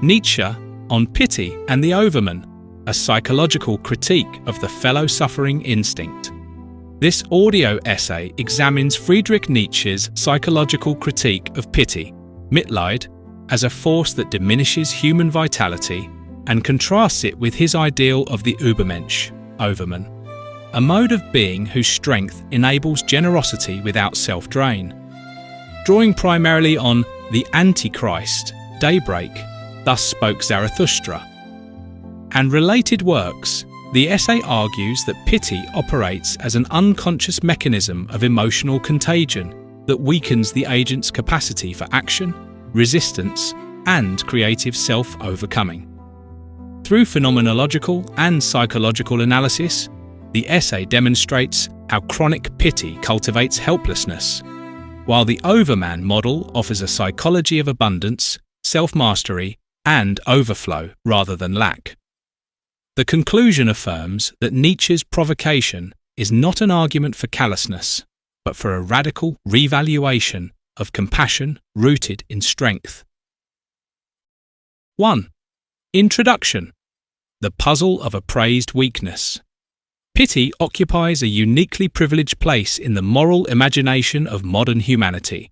Nietzsche on Pity and the Overman, a psychological critique of the fellow-suffering instinct. This audio essay examines Friedrich Nietzsche's psychological critique of pity, Mitleid, as a force that diminishes human vitality and contrasts it with his ideal of the Übermensch, Overman, a mode of being whose strength enables generosity without self-drain. Drawing primarily on the Antichrist, Daybreak, Thus Spoke Zarathustra, and related works, the essay argues that pity operates as an unconscious mechanism of emotional contagion that weakens the agent's capacity for action, resistance, and creative self-overcoming. Through phenomenological and psychological analysis, the essay demonstrates how chronic pity cultivates helplessness, while the Overman model offers a psychology of abundance, self-mastery, and overflow rather than lack. The conclusion affirms that Nietzsche's provocation is not an argument for callousness, but for a radical revaluation of compassion rooted in strength. 1. Introduction. The puzzle of appraised weakness. Pity occupies a uniquely privileged place in the moral imagination of modern humanity.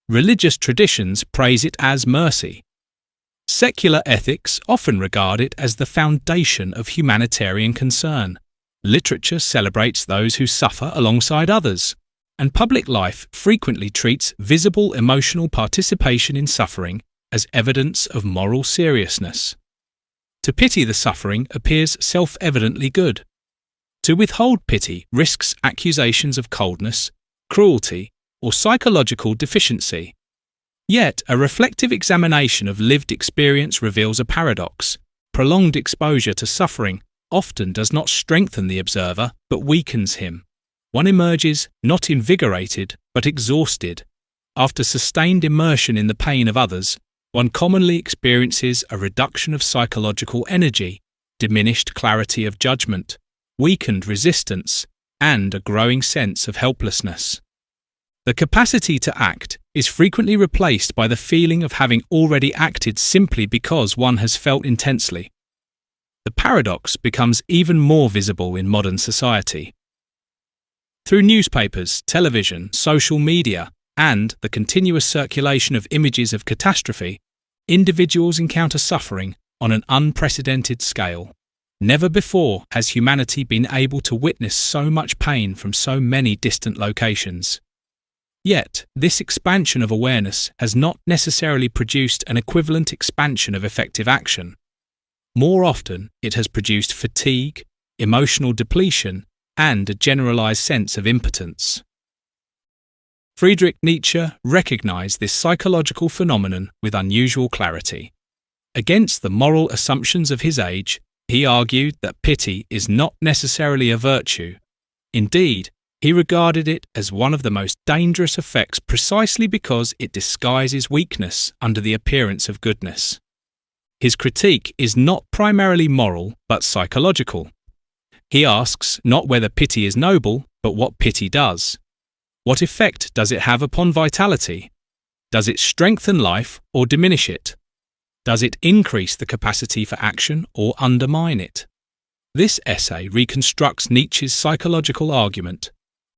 Religious traditions praise it as mercy. Secular ethics often regard it as the foundation of humanitarian concern. Literature celebrates those who suffer alongside others, and public life frequently treats visible emotional participation in suffering as evidence of moral seriousness. To pity the suffering appears self-evidently good. To withhold pity risks accusations of coldness, cruelty, or psychological deficiency. Yet, a reflective examination of lived experience reveals a paradox. Prolonged exposure to suffering often does not strengthen the observer, but weakens him. One emerges not invigorated, but exhausted. After sustained immersion in the pain of others, one commonly experiences a reduction of psychological energy, diminished clarity of judgment, weakened resistance, and a growing sense of helplessness. The capacity to act is frequently replaced by the feeling of having already acted simply because one has felt intensely. The paradox becomes even more visible in modern society. Through newspapers, television, social media, and the continuous circulation of images of catastrophe, individuals encounter suffering on an unprecedented scale. Never before has humanity been able to witness so much pain from so many distant locations. Yet, this expansion of awareness has not necessarily produced an equivalent expansion of effective action. More often, it has produced fatigue, emotional depletion, and a generalized sense of impotence. Friedrich Nietzsche recognized this psychological phenomenon with unusual clarity. Against the moral assumptions of his age, he argued that pity is not necessarily a virtue. Indeed, he regarded it as one of the most dangerous effects precisely because it disguises weakness under the appearance of goodness. His critique is not primarily moral, but psychological. He asks not whether pity is noble, but what pity does. What effect does it have upon vitality? Does it strengthen life or diminish it? Does it increase the capacity for action or undermine it? This essay reconstructs Nietzsche's psychological argument,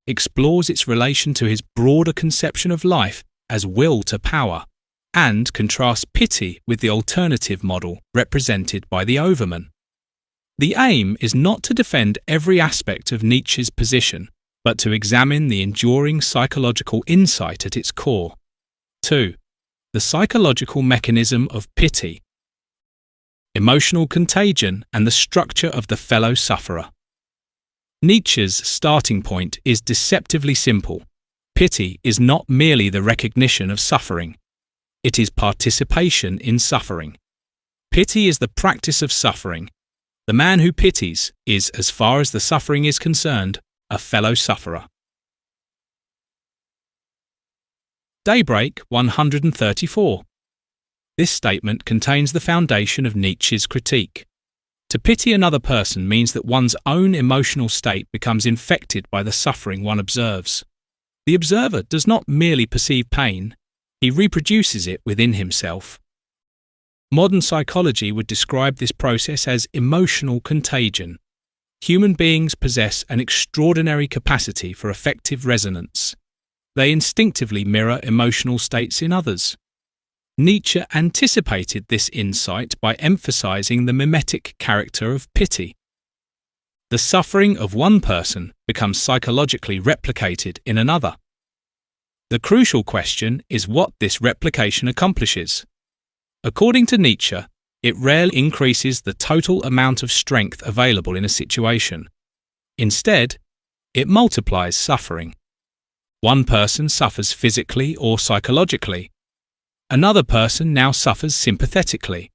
explores its relation to his broader conception of life as will to power, and contrasts pity with the alternative model represented by the Overman. The aim is not to defend every aspect of Nietzsche's position, but to examine the enduring psychological insight at its core. 2. The psychological mechanism of pity. Emotional contagion and the structure of the fellow sufferer. Nietzsche's starting point is deceptively simple. Pity is not merely the recognition of suffering. It is participation in suffering. Pity is the practice of suffering. The man who pities is, as far as the suffering is concerned, a fellow sufferer. Daybreak 134. This statement contains the foundation of Nietzsche's critique. To pity another person means that one's own emotional state becomes infected by the suffering one observes. The observer does not merely perceive pain, he reproduces it within himself. Modern psychology would describe this process as emotional contagion. Human beings possess an extraordinary capacity for affective resonance. They instinctively mirror emotional states in others. Nietzsche anticipated this insight by emphasizing the mimetic character of pity. The suffering of one person becomes psychologically replicated in another. The crucial question is what this replication accomplishes. According to Nietzsche, it rarely increases the total amount of strength available in a situation. Instead, it multiplies suffering. One person suffers physically or psychologically. Another person now suffers sympathetically.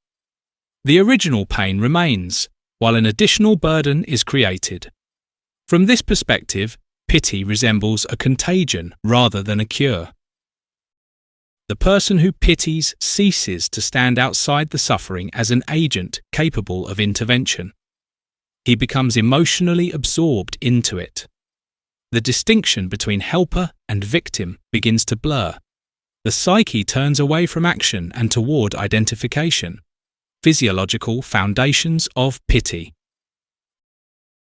The original pain remains, while an additional burden is created. From this perspective, pity resembles a contagion rather than a cure. The person who pities ceases to stand outside the suffering as an agent capable of intervention. He becomes emotionally absorbed into it. The distinction between helper and victim begins to blur. The psyche turns away from action and toward identification. Physiological foundations of pity.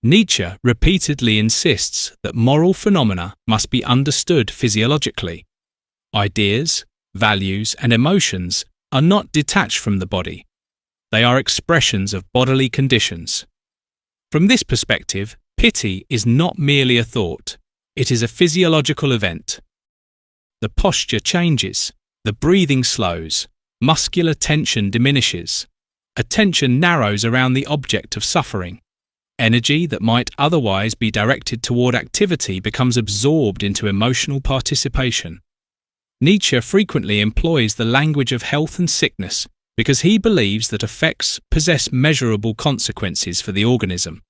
Nietzsche repeatedly insists that moral phenomena must be understood physiologically. Ideas, values, and emotions are not detached from the body. They are expressions of bodily conditions. From this perspective, pity is not merely a thought, it is a physiological event. The posture changes, the breathing slows, muscular tension diminishes, attention narrows around the object of suffering. Energy that might otherwise be directed toward activity becomes absorbed into emotional participation. Nietzsche frequently employs the language of health and sickness because he believes that effects possess measurable consequences for the organism.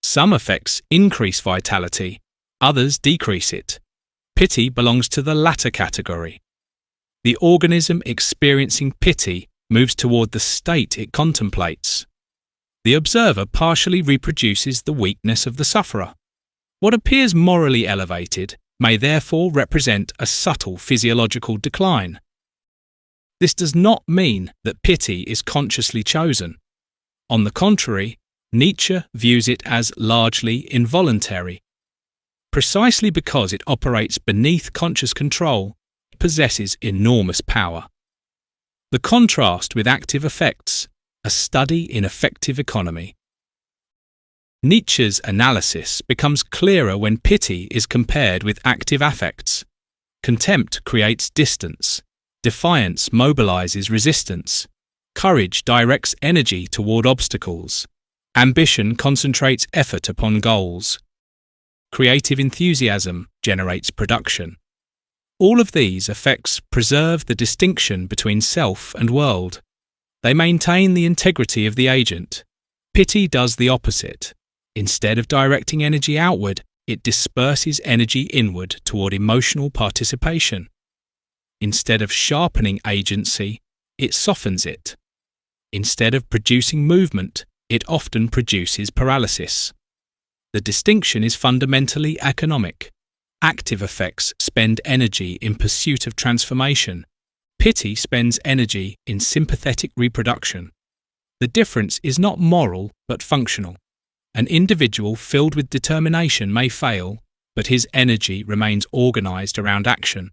Some effects increase vitality, others decrease it. Pity belongs to the latter category. The organism experiencing pity moves toward the state it contemplates. The observer partially reproduces the weakness of the sufferer. What appears morally elevated may therefore represent a subtle physiological decline. This does not mean that pity is consciously chosen. On the contrary, Nietzsche views it as largely involuntary. Precisely because it operates beneath conscious control, it possesses enormous power. The contrast with active effects, a study in effective economy. Nietzsche's analysis becomes clearer when pity is compared with active affects. Contempt creates distance. Defiance mobilizes resistance. Courage directs energy toward obstacles. Ambition concentrates effort upon goals. Creative enthusiasm generates production. All of these effects preserve the distinction between self and world. They maintain the integrity of the agent. Pity does the opposite. Instead of directing energy outward, it disperses energy inward toward emotional participation. Instead of sharpening agency, it softens it. Instead of producing movement, it often produces paralysis. The distinction is fundamentally economic. Active effects spend energy in pursuit of transformation. Pity spends energy in sympathetic reproduction. The difference is not moral but functional. An individual filled with determination may fail, but his energy remains organized around action.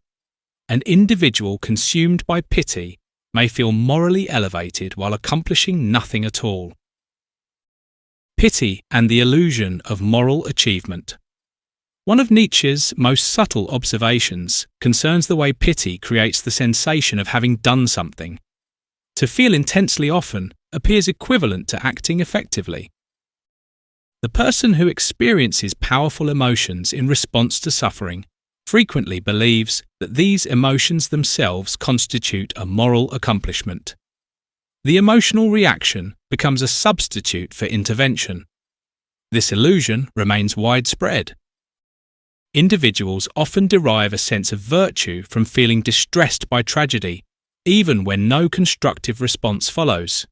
An individual consumed by pity may feel morally elevated while accomplishing nothing at all. Pity and the illusion of moral achievement. One of Nietzsche's most subtle observations concerns the way pity creates the sensation of having done something. To feel intensely often appears equivalent to acting effectively. The person who experiences powerful emotions in response to suffering frequently believes that these emotions themselves constitute a moral accomplishment. The emotional reaction becomes a substitute for intervention. This illusion remains widespread. Individuals often derive a sense of virtue from feeling distressed by tragedy, even when no constructive response follows.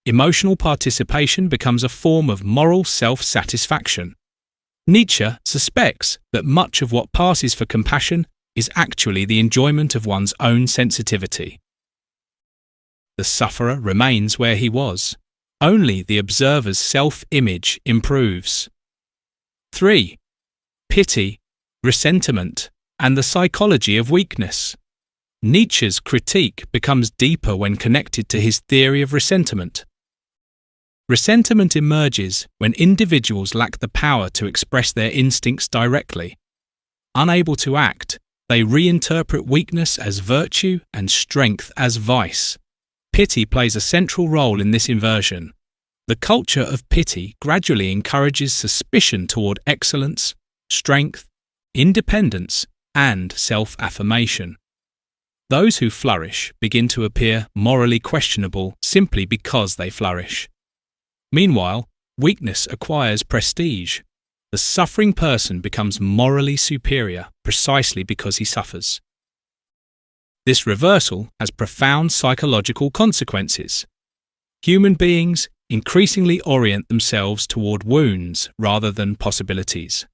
Emotional participation becomes a form of moral self-satisfaction. Nietzsche suspects that much of what passes for compassion is actually the enjoyment of one's own sensitivity. The sufferer remains where he was. Only the observer's self-image improves. 3. Pity, ressentiment, and the psychology of weakness. Nietzsche's critique becomes deeper when connected to his theory of ressentiment. Ressentiment emerges when individuals lack the power to express their instincts directly. Unable to act, they reinterpret weakness as virtue and strength as vice. Pity plays a central role in this inversion. The culture of pity gradually encourages suspicion toward excellence, strength, independence, and self-affirmation. Those who flourish begin to appear morally questionable simply because they flourish. Meanwhile, weakness acquires prestige. The suffering person becomes morally superior precisely because he suffers. This reversal has profound psychological consequences. Human beings increasingly orient themselves toward wounds rather than possibilities.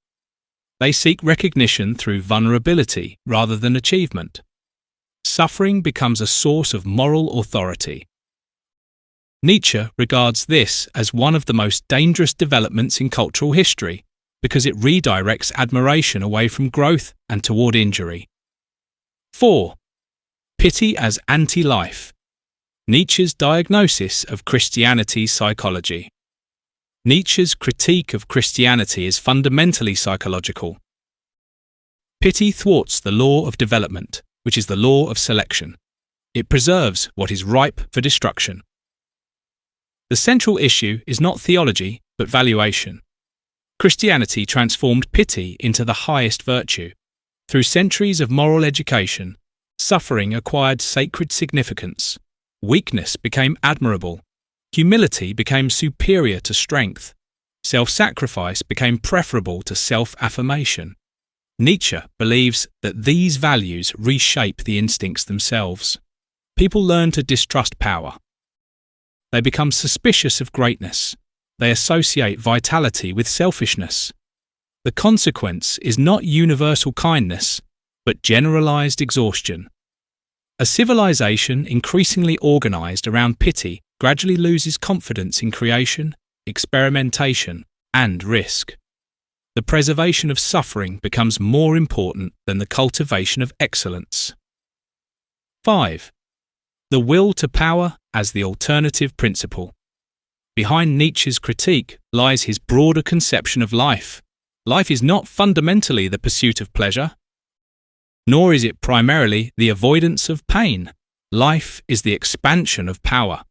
They seek recognition through vulnerability rather than achievement. Suffering becomes a source of moral authority. Nietzsche regards this as one of the most dangerous developments in cultural history because it redirects admiration away from growth and toward injury. 4. Pity as anti-life. Nietzsche's diagnosis of Christianity's psychology. Nietzsche's critique of Christianity is fundamentally psychological. Pity thwarts the law of development, which is the law of selection. It preserves what is ripe for destruction. The central issue is not theology, but valuation. Christianity transformed pity into the highest virtue. Through centuries of moral education, suffering acquired sacred significance. Weakness became admirable. Humility became superior to strength. Self-sacrifice became preferable to self-affirmation. Nietzsche believes that these values reshape the instincts themselves. People learn to distrust power. They become suspicious of greatness. They associate vitality with selfishness. The consequence is not universal kindness, but generalized exhaustion. A civilization increasingly organized around pity gradually loses confidence in creation, experimentation, and risk. The preservation of suffering becomes more important than the cultivation of excellence. 5. The will to power as the alternative principle. Behind Nietzsche's critique lies his broader conception of life. Life is not fundamentally the pursuit of pleasure, nor is it primarily the avoidance of pain. Life is the expansion of power.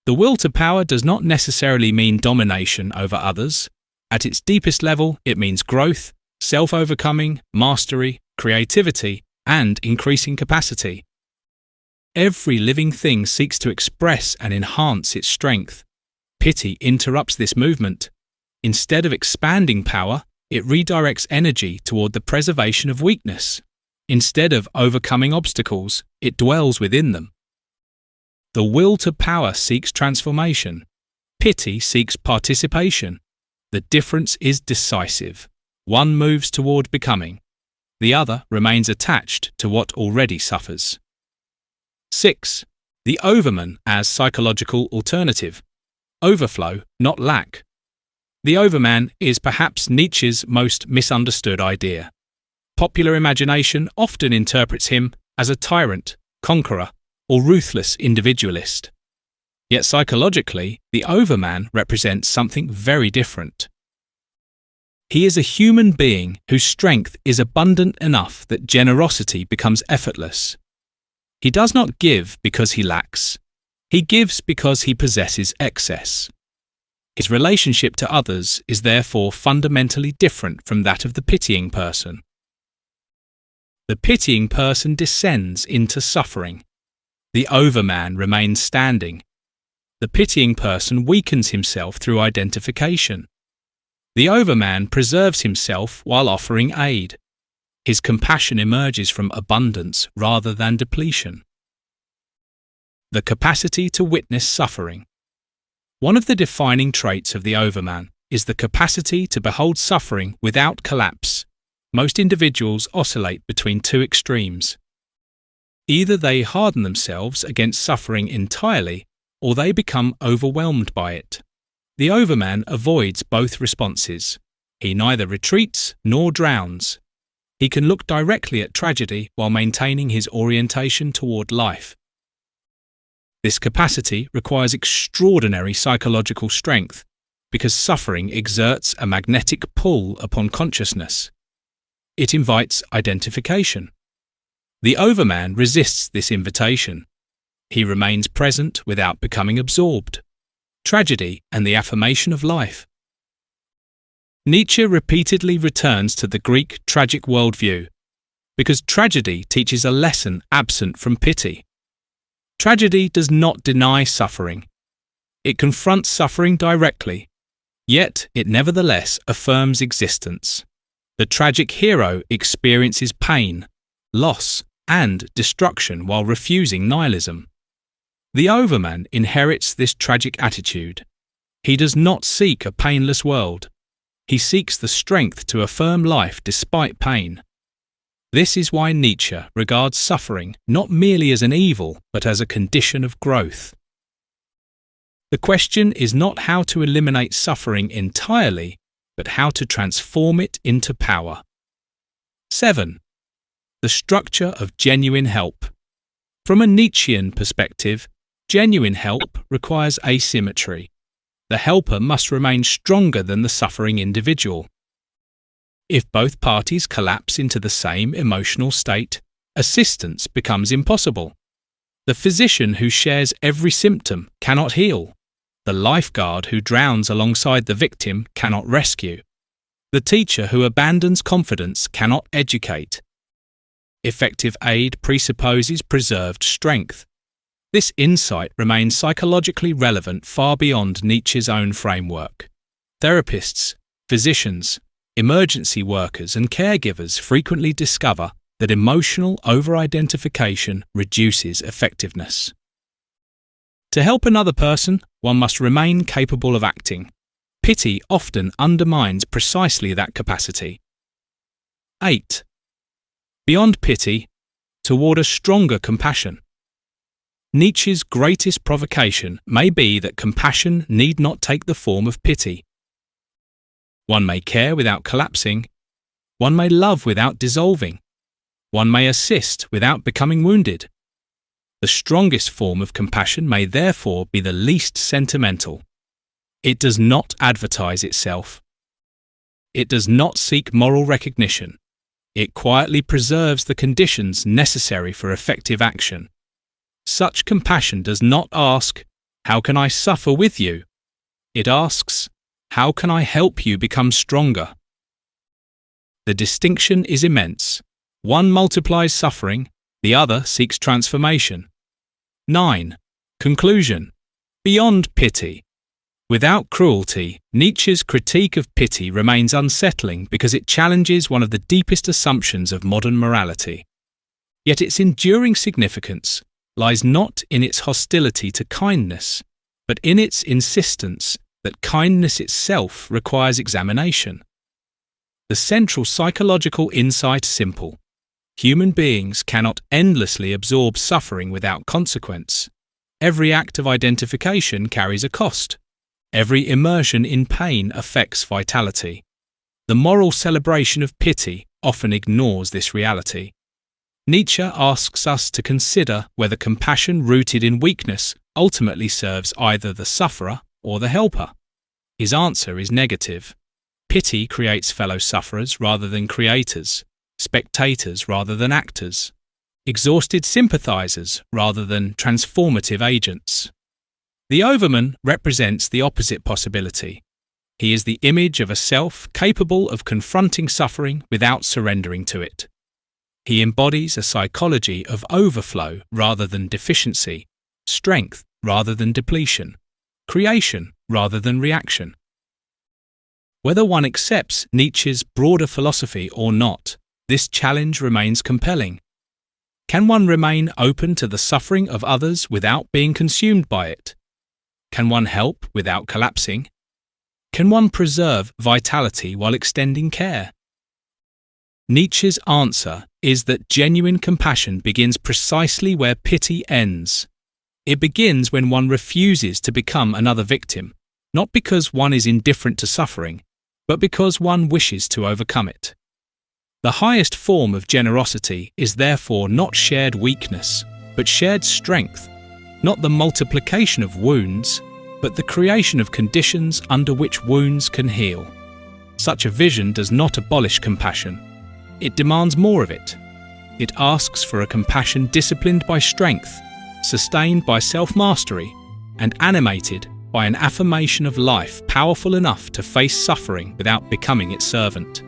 The will to power does not necessarily mean domination over others. At its deepest level, it means growth, self-overcoming, mastery, creativity, and increasing capacity. Every living thing seeks to express and enhance its strength. Pity interrupts this movement. Instead of expanding power, it redirects energy toward the preservation of weakness. Instead of overcoming obstacles, it dwells within them. The will to power seeks transformation. Pity seeks participation. The difference is decisive. One moves toward becoming. The other remains attached to what already suffers. 6. The Overman as psychological alternative. Overflow, not lack. The Overman is perhaps Nietzsche's most misunderstood idea. Popular imagination often interprets him as a tyrant, conqueror, or ruthless individualist. Yet psychologically, the Overman represents something very different. He is a human being whose strength is abundant enough that generosity becomes effortless. He does not give because he lacks. He gives because he possesses excess. His relationship to others is therefore fundamentally different from that of the pitying person. The pitying person descends into suffering. The Overman remains standing. The pitying person weakens himself through identification. The Overman preserves himself while offering aid. His compassion emerges from abundance rather than depletion. The capacity to witness suffering. One of the defining traits of the Overman is the capacity to behold suffering without collapse. Most individuals oscillate between two extremes. Either they harden themselves against suffering entirely, or they become overwhelmed by it. The Overman avoids both responses. He neither retreats nor drowns. He can look directly at tragedy while maintaining his orientation toward life. This capacity requires extraordinary psychological strength because suffering exerts a magnetic pull upon consciousness. It invites identification. The Overman resists this invitation. He remains present without becoming absorbed. Tragedy and the affirmation of life. Nietzsche repeatedly returns to the Greek tragic worldview because tragedy teaches a lesson absent from pity. Tragedy does not deny suffering. It confronts suffering directly, yet it nevertheless affirms existence. The tragic hero experiences pain, loss, and destruction while refusing nihilism. The Overman inherits this tragic attitude. He does not seek a painless world. He seeks the strength to affirm life despite pain. This is why Nietzsche regards suffering not merely as an evil, but as a condition of growth. The question is not how to eliminate suffering entirely, but how to transform it into power. 7. The structure of genuine help. From a Nietzschean perspective, genuine help requires asymmetry. The helper must remain stronger than the suffering individual. If both parties collapse into the same emotional state, assistance becomes impossible. The physician who shares every symptom cannot heal. The lifeguard who drowns alongside the victim cannot rescue. The teacher who abandons confidence cannot educate. Effective aid presupposes preserved strength. This insight remains psychologically relevant far beyond Nietzsche's own framework. Therapists, physicians, emergency workers and caregivers frequently discover that emotional over-identification reduces effectiveness. To help another person, one must remain capable of acting. Pity often undermines precisely that capacity. 8. Beyond pity, toward a stronger compassion. Nietzsche's greatest provocation may be that compassion need not take the form of pity. One may care without collapsing. One may love without dissolving. One may assist without becoming wounded. The strongest form of compassion may therefore be the least sentimental. It does not advertise itself. It does not seek moral recognition. It quietly preserves the conditions necessary for effective action. Such compassion does not ask, "How can I suffer with you?" It asks, "How can I help you become stronger?" The distinction is immense. One multiplies suffering, the other seeks transformation. 9. Conclusion. Beyond pity. Without cruelty, Nietzsche's critique of pity remains unsettling because it challenges one of the deepest assumptions of modern morality. Yet its enduring significance lies not in its hostility to kindness, but in its insistence that kindness itself requires examination. The central psychological insight is simple. Human beings cannot endlessly absorb suffering without consequence. Every act of identification carries a cost. Every immersion in pain affects vitality. The moral celebration of pity often ignores this reality. Nietzsche asks us to consider whether compassion rooted in weakness ultimately serves either the sufferer or the helper. His answer is negative. Pity creates fellow sufferers rather than creators, spectators rather than actors, exhausted sympathizers rather than transformative agents. The Overman represents the opposite possibility. He is the image of a self capable of confronting suffering without surrendering to it. He embodies a psychology of overflow rather than deficiency, strength rather than depletion, creation rather than reaction. Whether one accepts Nietzsche's broader philosophy or not, this challenge remains compelling. Can one remain open to the suffering of others without being consumed by it? Can one help without collapsing? Can one preserve vitality while extending care? Nietzsche's answer is that genuine compassion begins precisely where pity ends. It begins when one refuses to become another victim, not because one is indifferent to suffering, but because one wishes to overcome it. The highest form of generosity is therefore not shared weakness, but shared strength, not the multiplication of wounds, but the creation of conditions under which wounds can heal. Such a vision does not abolish compassion. It demands more of it. It asks for a compassion disciplined by strength, sustained by self-mastery, and animated by an affirmation of life powerful enough to face suffering without becoming its servant.